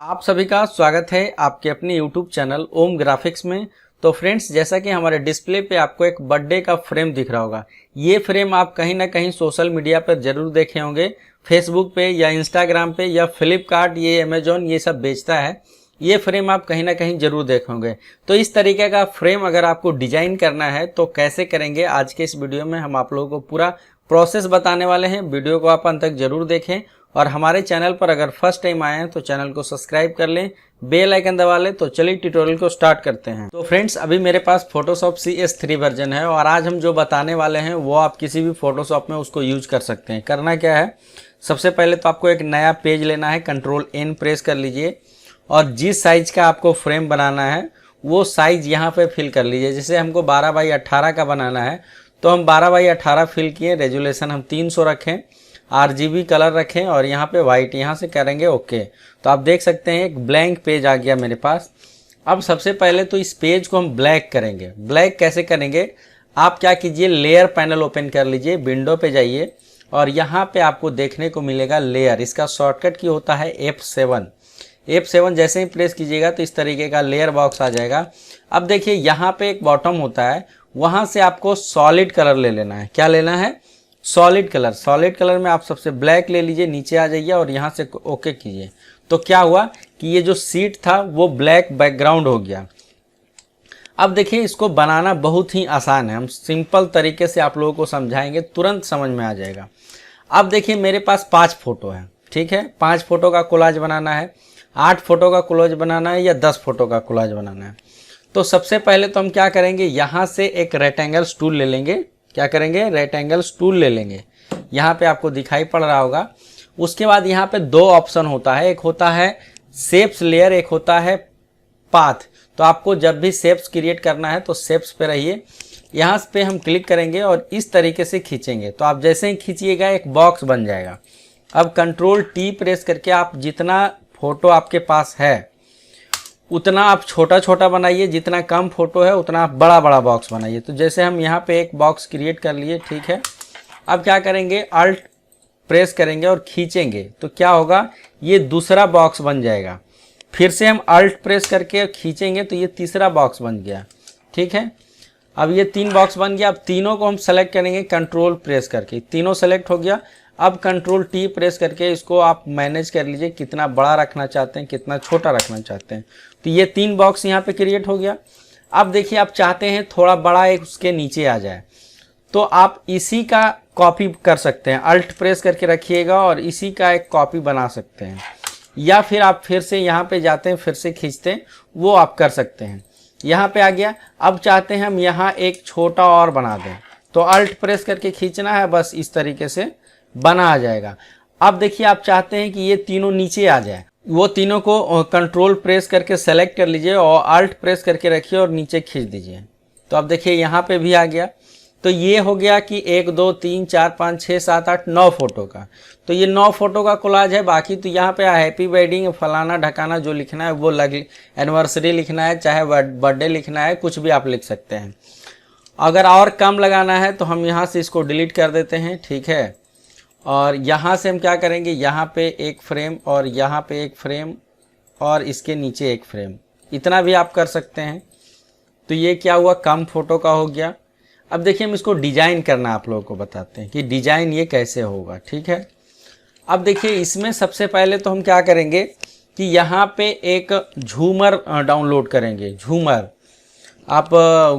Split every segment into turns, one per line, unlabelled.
आप सभी का स्वागत है आपके अपने YouTube चैनल ओम ग्राफिक्स में। तो फ्रेंड्स, जैसा कि हमारे डिस्प्ले पे आपको एक बर्थडे का फ्रेम दिख रहा होगा, ये फ्रेम आप कहीं ना कहीं सोशल मीडिया पर जरूर देखे होंगे, फेसबुक पे या इंस्टाग्राम पे या फ्लिपकार्ट, ये अमेजोन, ये सब बेचता है। ये फ्रेम आप कहीं ना कहीं जरूर देखे होंगे। तो इस तरीके का फ्रेम अगर आपको डिजाइन करना है तो कैसे करेंगे, आज के इस वीडियो में हम आप लोगों को पूरा प्रोसेस बताने वाले हैं। वीडियो को आप अंत तक जरूर देखें और हमारे चैनल पर अगर फर्स्ट टाइम आए हैं तो चैनल को सब्सक्राइब कर लें, बेल आइकन दबा लें। तो चलिए ट्यूटोरियल को स्टार्ट करते हैं। तो फ्रेंड्स, अभी मेरे पास फोटोशॉप CS3 वर्जन है और आज हम जो बताने वाले हैं वो आप किसी भी फोटोशॉप में उसको यूज कर सकते हैं। करना क्या है, सबसे पहले तो आपको एक नया पेज लेना है, Ctrl+N प्रेस कर लीजिए और जिस साइज का आपको फ्रेम बनाना है वो साइज यहाँ पे फिल कर लीजिए। जैसे हमको 12x18 का बनाना है तो हम 12x18 फिल किए, रेजुलेशन हम 300 रखें, RGB कलर रखें और यहाँ पे वाइट, यहाँ से करेंगे ओके। तो आप देख सकते हैं एक ब्लैंक पेज आ गया मेरे पास। अब सबसे पहले तो इस पेज को हम ब्लैक करेंगे। ब्लैक कैसे करेंगे, आप क्या कीजिए, लेयर पैनल ओपन कर लीजिए, विंडो पे जाइए और यहाँ पे आपको देखने को मिलेगा लेयर। इसका शॉर्टकट की होता है F7 जैसे ही प्रेस कीजिएगा तो इस तरीके का लेयर बॉक्स आ जाएगा। अब देखिए यहाँ पे एक बॉटम होता है, वहाँ से आपको सॉलिड कलर ले लेना है। क्या लेना है, सॉलिड कलर। सॉलिड कलर में आप सबसे ब्लैक ले लीजिए, नीचे आ जाइए और यहाँ से ओके कीजिए। तो क्या हुआ कि ये जो सीट था वो ब्लैक बैकग्राउंड हो गया। अब देखिए इसको बनाना बहुत ही आसान है, हम सिंपल तरीके से आप लोगों को समझाएंगे, तुरंत समझ में आ जाएगा। अब देखिए मेरे पास 5 फोटो है, ठीक है। 5 फोटो का कोलाज बनाना है, 8 फोटो का कोलाज बनाना है या 10 फोटो का कोलाज बनाना है। तो सबसे पहले तो हम क्या करेंगे, यहाँ से एक रेक्टेंगल टूल ले लेंगे। क्या करेंगे, रेक्टेंगल टूल ले लेंगे। यहाँ पे आपको दिखाई पड़ रहा होगा। उसके बाद यहाँ पे 2 ऑप्शन होता है, एक होता है शेप्स लेयर, एक होता है पाथ। तो आपको जब भी शेप्स क्रिएट करना है तो शेप्स पे रहिए, यहाँ पे हम क्लिक करेंगे और इस तरीके से खींचेंगे। तो आप जैसे ही खींचिएगा एक बॉक्स बन जाएगा। अब Ctrl+T प्रेस करके आप जितना फोटो आपके पास है उतना आप छोटा छोटा बनाइए, जितना कम फोटो है उतना आप बड़ा बड़ा बॉक्स बनाइए। तो जैसे हम यहाँ पे एक बॉक्स क्रिएट कर लिए, ठीक है। अब क्या करेंगे, अल्ट प्रेस करेंगे और खींचेंगे तो क्या होगा, ये दूसरा बॉक्स बन जाएगा। फिर से हम अल्ट प्रेस करके खींचेंगे तो ये तीसरा बॉक्स बन गया, ठीक है। अब ये 3 बॉक्स बन गया। अब तीनों को हम सेलेक्ट करेंगे कंट्रोल प्रेस करके, तीनों सेलेक्ट हो गया। अब Ctrl+T प्रेस करके इसको आप मैनेज कर लीजिए, कितना बड़ा रखना चाहते हैं, कितना छोटा रखना चाहते हैं। तो ये 3 बॉक्स यहाँ पे क्रिएट हो गया। अब देखिए आप चाहते हैं थोड़ा बड़ा एक उसके नीचे आ जाए, तो आप इसी का कॉपी कर सकते हैं। अल्ट प्रेस करके रखिएगा और इसी का एक कॉपी बना सकते हैं, या फिर आप फिर से यहाँ पे जाते हैं, फिर से खींचते हैं, वो आप कर सकते हैं। यहाँ पे आ गया। अब चाहते हैं हम यहाँ एक छोटा और बना दें, तो अल्ट प्रेस करके खींचना है, बस इस तरीके से बना आ जाएगा। अब देखिए आप चाहते हैं कि ये तीनों नीचे आ जाए, वो तीनों को कंट्रोल प्रेस करके सेलेक्ट कर लीजिए और अल्ट प्रेस करके रखिए और नीचे खींच दीजिए। तो अब देखिए यहाँ पे भी आ गया। तो ये हो गया कि 1 2 3 4 5 6 7 8 9 फोटो का। तो ये 9 फोटो का कोलाज है। बाकी तो यहाँ पे हैप्पी वेडिंग फलाना ढकाना जो लिखना है वो एनिवर्सरी लिखना है, चाहे बर्थडे लिखना है, कुछ भी आप लिख सकते हैं। अगर और कम लगाना है तो हम यहाँ से इसको डिलीट कर देते हैं, ठीक है। और यहाँ से हम क्या करेंगे, यहाँ पे एक फ्रेम और यहाँ पे एक फ्रेम और इसके नीचे एक फ्रेम, इतना भी आप कर सकते हैं। तो ये क्या हुआ, कम फोटो का हो गया। अब देखिए हम इसको डिजाइन करना आप लोगों को बताते हैं कि डिजाइन ये कैसे होगा, ठीक है। अब देखिए इसमें सबसे पहले तो हम क्या करेंगे कि यहाँ पे एक झूमर डाउनलोड करेंगे। झूमर आप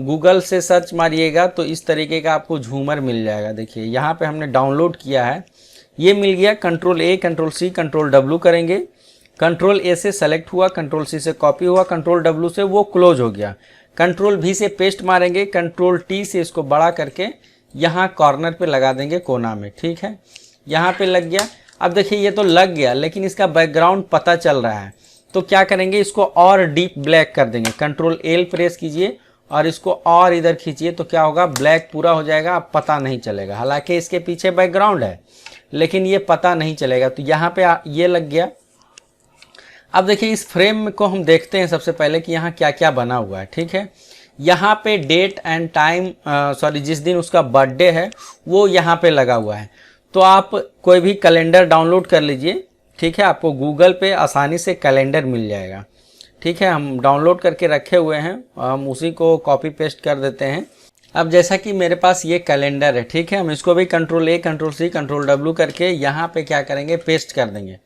गूगल से सर्च मारिएगा तो इस तरीके का आपको झूमर मिल जाएगा। देखिए यहाँ पे हमने डाउनलोड किया है, ये मिल गया। Ctrl+A Ctrl+C Ctrl+W करेंगे। Ctrl+A से सेलेक्ट हुआ, Ctrl+C से कॉपी हुआ, Ctrl+W से वो क्लोज हो गया। Ctrl+V से पेस्ट मारेंगे, Ctrl+T से इसको बड़ा करके यहाँ कॉर्नर पे लगा देंगे, कोना में, ठीक है। यहाँ पे लग गया। अब देखिए ये तो लग गया, लेकिन इसका बैकग्राउंड पता चल रहा है। तो क्या करेंगे, इसको और डीप ब्लैक कर देंगे। Ctrl+L प्रेस कीजिए और इसको और इधर खींचिए तो क्या होगा, ब्लैक पूरा हो जाएगा। अब पता नहीं चलेगा, हालांकि इसके पीछे बैकग्राउंड है लेकिन ये पता नहीं चलेगा। तो यहाँ पे ये लग गया। अब देखिए इस फ्रेम को हम देखते हैं सबसे पहले कि यहाँ क्या क्या बना हुआ है, ठीक है। यहाँ पे डेट एंड टाइम, जिस दिन उसका बर्थडे है वो यहाँ पे लगा हुआ है। तो आप कोई भी कैलेंडर डाउनलोड कर लीजिए, ठीक है, आपको गूगल पे आसानी से कैलेंडर मिल जाएगा। ठीक है, हम डाउनलोड करके रखे हुए हैं, हम उसी को कॉपी पेस्ट कर देते हैं। अब जैसा कि मेरे पास ये कैलेंडर है, ठीक है, हम इसको भी control A control C control W करके यहाँ पे क्या करेंगे, पेस्ट कर देंगे।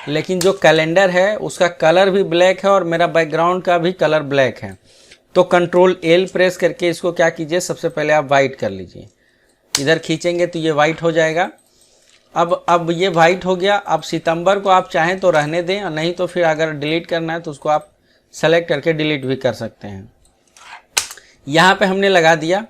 लेकिन जो कैलेंडर है उसका कलर भी ब्लैक है और मेरा बैकग्राउंड का भी कलर ब्लैक है, तो कंट्रोल एल प्रेस करके इसको क्या कीजिए, सबसे पहले आप वाइट कर लीजिए। इधर खींचेंगे तो ये वाइट हो जाएगा। अब ये वाइट हो गया। अब सितंबर को आप चाहें तो रहने दें, और नहीं तो फिर अगर डिलीट करना है तो उसको आप सेलेक्ट करके डिलीट भी कर सकते हैं। यहाँ पे हमने लगा दिया।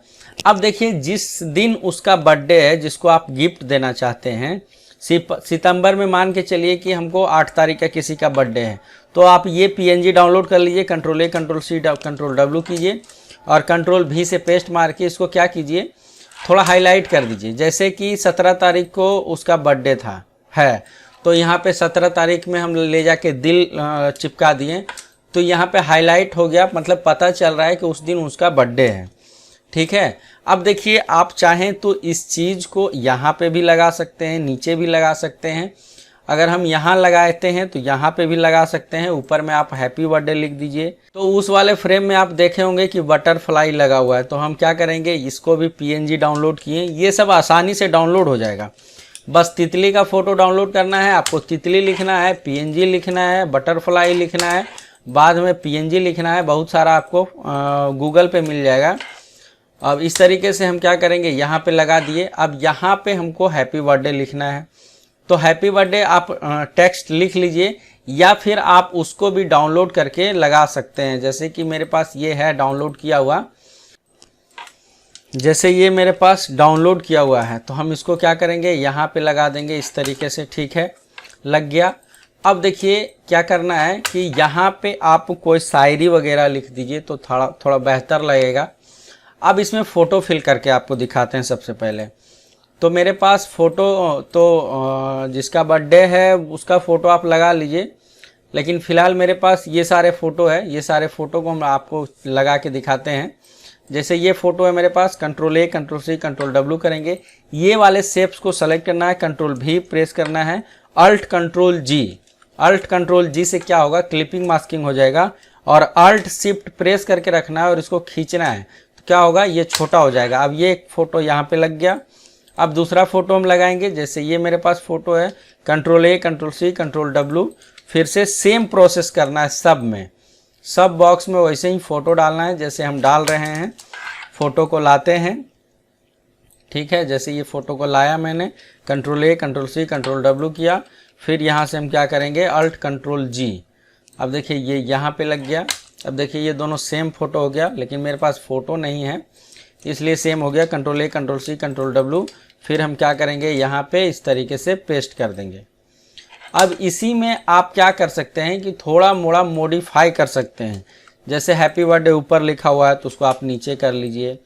अब देखिए, जिस दिन उसका बर्थडे है, जिसको आप गिफ्ट देना चाहते हैं, सितंबर में मान के चलिए कि हमको 8 तारीख का किसी का बर्थडे है, तो आप ये पीएनजी डाउनलोड कर लीजिए, control A control C control W कीजिए और कंट्रोल भी से पेस्ट मार के इसको क्या कीजिए, थोड़ा हाईलाइट कर दीजिए। जैसे कि 17 तारीख को उसका बर्थडे है, तो यहाँ पे 17 तारीख में हम ले जाके दिल चिपका दिए, तो यहाँ पे हाईलाइट हो गया, मतलब पता चल रहा है कि उस दिन उसका बर्थडे है। ठीक है, अब देखिए, आप चाहें तो इस चीज़ को यहाँ पे भी लगा सकते हैं, नीचे भी लगा सकते हैं। अगर हम यहाँ लगाते हैं तो यहाँ पे भी लगा सकते हैं। ऊपर में आप हैप्पी बर्थडे लिख दीजिए। तो उस वाले फ्रेम में आप देखे होंगे कि बटरफ्लाई लगा हुआ है, तो हम क्या करेंगे, इसको भी पीएनजी डाउनलोड किए। ये सब आसानी से डाउनलोड हो जाएगा। बस तितली का फ़ोटो डाउनलोड करना है, आपको तितली लिखना है, पीएनजी लिखना है, बटरफ्लाई लिखना है, बाद में पीएनजी लिखना है। बहुत सारा आपको गूगल पे मिल जाएगा। अब इस तरीके से हम क्या करेंगे, यहाँ पे लगा दिए। अब यहाँ पे हमको हैप्पी बर्थडे लिखना है, तो हैप्पी बर्थडे आप टेक्स्ट लिख लीजिए, या फिर आप उसको भी डाउनलोड करके लगा सकते हैं। जैसे कि मेरे पास ये है डाउनलोड किया हुआ, जैसे ये मेरे पास डाउनलोड किया हुआ है, तो हम इसको क्या करेंगे, यहाँ पे लगा देंगे इस तरीके से। ठीक है, लग गया। अब देखिए क्या करना है कि यहाँ पे आप कोई शायरी वगैरह लिख दीजिए, तो थोड़ा बेहतर लगेगा। अब इसमें फ़ोटो फिल करके आपको दिखाते हैं। सबसे पहले तो मेरे पास फ़ोटो, तो जिसका बर्थडे है उसका फ़ोटो आप लगा लीजिए, लेकिन फ़िलहाल मेरे पास ये सारे फ़ोटो है। ये सारे फ़ोटो को हम आपको लगा के दिखाते हैं। जैसे ये फ़ोटो है मेरे पास, control A control C control W करेंगे। ये वाले शेप्स को सेलेक्ट करना है, कंट्रोल भी प्रेस करना है, अल्ट कंट्रोल जी। अल्ट कंट्रोल जी से क्या होगा, क्लिपिंग मास्किंग हो जाएगा। और अल्ट शिफ्ट प्रेस करके रखना है और इसको खींचना है, तो क्या होगा, ये छोटा हो जाएगा। अब ये एक फ़ोटो यहाँ पे लग गया। अब दूसरा फ़ोटो हम लगाएंगे। जैसे ये मेरे पास फ़ोटो है, control A control C control W, फिर से सेम प्रोसेस करना है। सब में, सब बॉक्स में वैसे ही फ़ोटो डालना है जैसे हम डाल रहे हैं। फ़ोटो को लाते हैं। ठीक है, जैसे ये फ़ोटो को लाया मैंने, control A control C control W किया, फिर यहाँ से हम क्या करेंगे, अल्ट कंट्रोल जी। अब देखिए ये यहाँ पे लग गया। अब देखिए ये दोनों सेम फ़ोटो हो गया, लेकिन मेरे पास फ़ोटो नहीं है इसलिए सेम हो गया। Control A control C control W, फिर हम क्या करेंगे, यहाँ पे इस तरीके से पेस्ट कर देंगे। अब इसी में आप क्या कर सकते हैं कि थोड़ा मोड़ा मॉडिफाई कर सकते हैं। जैसे हैप्पी बर्थडे ऊपर लिखा हुआ है तो उसको आप नीचे कर लीजिए।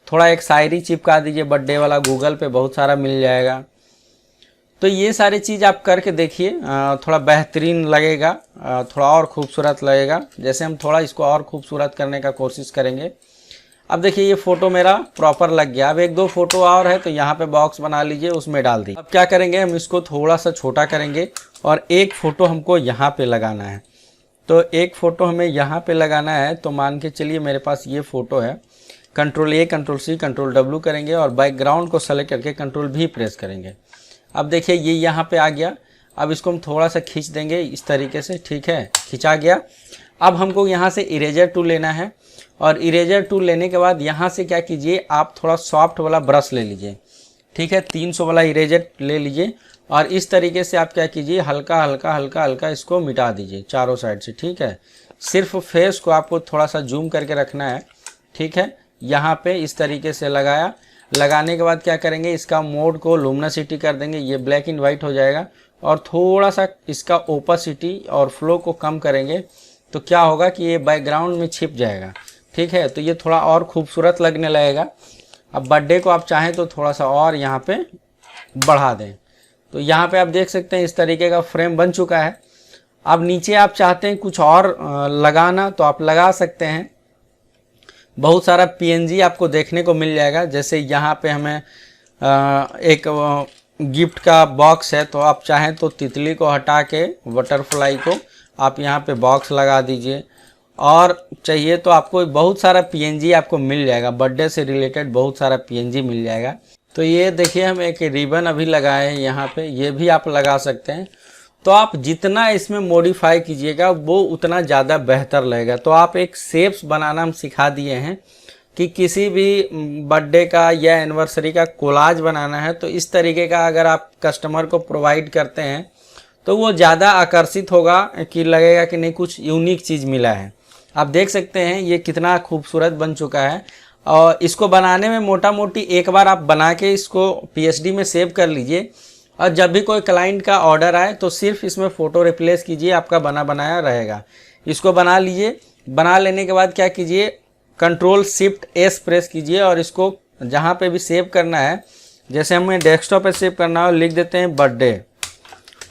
थोड़ा एक शायरी चिपका दीजिए बर्थडे वाला, गूगल पे बहुत सारा मिल जाएगा। तो ये सारी चीज़ आप करके देखिए, थोड़ा बेहतरीन लगेगा, थोड़ा और खूबसूरत लगेगा। जैसे हम थोड़ा इसको और खूबसूरत करने का कोशिश करेंगे। अब देखिए ये फ़ोटो मेरा प्रॉपर लग गया। अब एक दो फ़ोटो और है, तो यहाँ पे बॉक्स बना लीजिए, उसमें डाल दी। अब क्या करेंगे, हम इसको थोड़ा सा छोटा करेंगे और एक फ़ोटो हमको यहाँ पे लगाना है। तो एक फ़ोटो हमें यहाँ पे लगाना है, तो मान के चलिए मेरे पास ये फ़ोटो है। Control A control C control W करेंगे और बैकग्राउंड को सेलेक्ट करके कंट्रोल भी प्रेस करेंगे। अब देखिए ये यहाँ पे आ गया। अब इसको हम थोड़ा सा खींच देंगे इस तरीके से। ठीक है, खिंचा गया। अब हमको यहाँ से इरेजर टूल लेना है, और इरेजर टूल लेने के बाद यहाँ से क्या कीजिए, आप थोड़ा सॉफ्ट वाला ब्रश ले लीजिए। ठीक है, 300 वाला इरेजर ले लीजिए और इस तरीके से आप क्या कीजिए, हल्का हल्का हल्का हल्का इसको मिटा दीजिए चारों साइड से। ठीक है, सिर्फ फेस को आपको थोड़ा सा जूम करके रखना है। ठीक है, यहाँ पे इस तरीके से लगाया। लगाने के बाद क्या करेंगे, इसका मोड को लुमिनसिटी कर देंगे, ये ब्लैक एंड वाइट हो जाएगा। और थोड़ा सा इसका ओपेसिटी और फ्लो को कम करेंगे, तो क्या होगा कि ये बैकग्राउंड में छिप जाएगा। ठीक है, तो ये थोड़ा और खूबसूरत लगने लगेगा। अब बर्थडे को आप चाहें तो थोड़ा सा और यहाँ पे बढ़ा दें। तो यहाँ पे आप देख सकते हैं इस तरीके का फ्रेम बन चुका है। अब नीचे आप चाहते हैं कुछ और लगाना, तो आप लगा सकते हैं। बहुत सारा पीएनजी आपको देखने को मिल जाएगा। जैसे यहाँ पे हमें एक गिफ्ट का बॉक्स है, तो आप चाहें तो तितली को हटा के बटरफ्लाई को आप यहाँ पे बॉक्स लगा दीजिए। और चाहिए तो आपको बहुत सारा पीएनजी आपको मिल जाएगा, बर्थडे से रिलेटेड बहुत सारा पीएनजी मिल जाएगा। तो ये देखिए हम एक रिबन अभी लगाए हैं यहाँ पे, ये भी आप लगा सकते हैं। तो आप जितना इसमें मॉडिफाई कीजिएगा वो उतना ज़्यादा बेहतर लगेगा। तो आप एक शेप्स बनाना हम सिखा दिए हैं कि किसी भी बर्थडे का या एनिवर्सरी का कोलाज बनाना है तो इस तरीके का अगर आप कस्टमर को प्रोवाइड करते हैं तो वो ज़्यादा आकर्षित होगा कि लगेगा कि नहीं कुछ यूनिक चीज़ मिला है। आप देख सकते हैं ये कितना खूबसूरत बन चुका है। और इसको बनाने में मोटा मोटी एक बार आप बना के इसको पीएसडी में सेव कर लीजिए, और जब भी कोई क्लाइंट का ऑर्डर आए तो सिर्फ इसमें फ़ोटो रिप्लेस कीजिए, आपका बना बनाया रहेगा। इसको बना लीजिए। बना लेने के बाद क्या कीजिए, Ctrl+Shift+S प्रेस कीजिए और इसको जहाँ पे भी सेव करना है, जैसे हमें डेस्कटॉप पे सेव करना हो लिख देते हैं बर्थडे,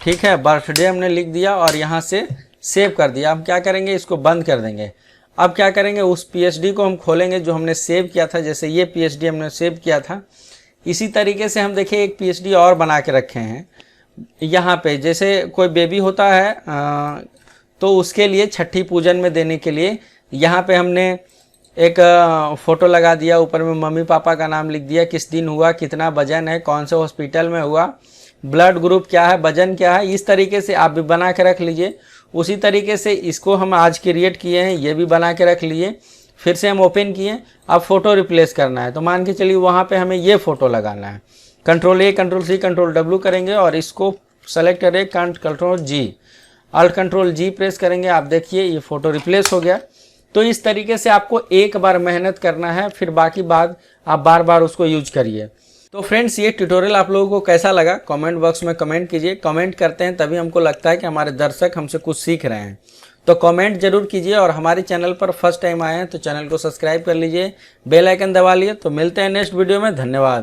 ठीक है, बर्थडे हमने लिख दिया और यहाँ से सेव कर दिया। हम क्या करेंगे, इसको बंद कर देंगे। अब क्या करेंगे, उस पीएचडी को हम खोलेंगे जो हमने सेव किया था। जैसे ये पीएचडी हमने सेव किया था, इसी तरीके से हम देखिए एक पीएचडी और बना के रखे हैं यहाँ पे। जैसे कोई बेबी होता है तो उसके लिए छठी पूजन में देने के लिए यहाँ पे हमने एक फ़ोटो लगा दिया, ऊपर में मम्मी पापा का नाम लिख दिया, किस दिन हुआ, कितना वजन है, कौन से हॉस्पिटल में हुआ, ब्लड ग्रुप क्या है, वजन क्या है। इस तरीके से आप भी बना के रख लीजिए। उसी तरीके से इसको हम आज क्रिएट किए हैं, ये भी बना के रख लिए। फिर से हम ओपन किए, अब फ़ोटो रिप्लेस करना है तो मान के चलिए वहाँ पे हमें ये फ़ोटो लगाना है। Ctrl+A, Ctrl+C, Ctrl+W करेंगे और इसको सेलेक्ट करें, Ctrl+G, Alt Ctrl+G प्रेस करेंगे। आप देखिए ये फ़ोटो रिप्लेस हो गया। तो इस तरीके से आपको एक बार मेहनत करना है, फिर बाकी बात आप बार बार उसको यूज करिए। तो फ्रेंड्स ये ट्यूटोरियल आप लोगों को कैसा लगा कमेंट बॉक्स में कमेंट कीजिए। कमेंट करते हैं तभी हमको लगता है कि हमारे दर्शक हमसे कुछ सीख रहे हैं। तो कमेंट जरूर कीजिए और हमारे चैनल पर फर्स्ट टाइम आए हैं तो चैनल को सब्सक्राइब कर लीजिए, बेल आइकन दबा लिए। तो मिलते हैं नेक्स्ट वीडियो में। धन्यवाद।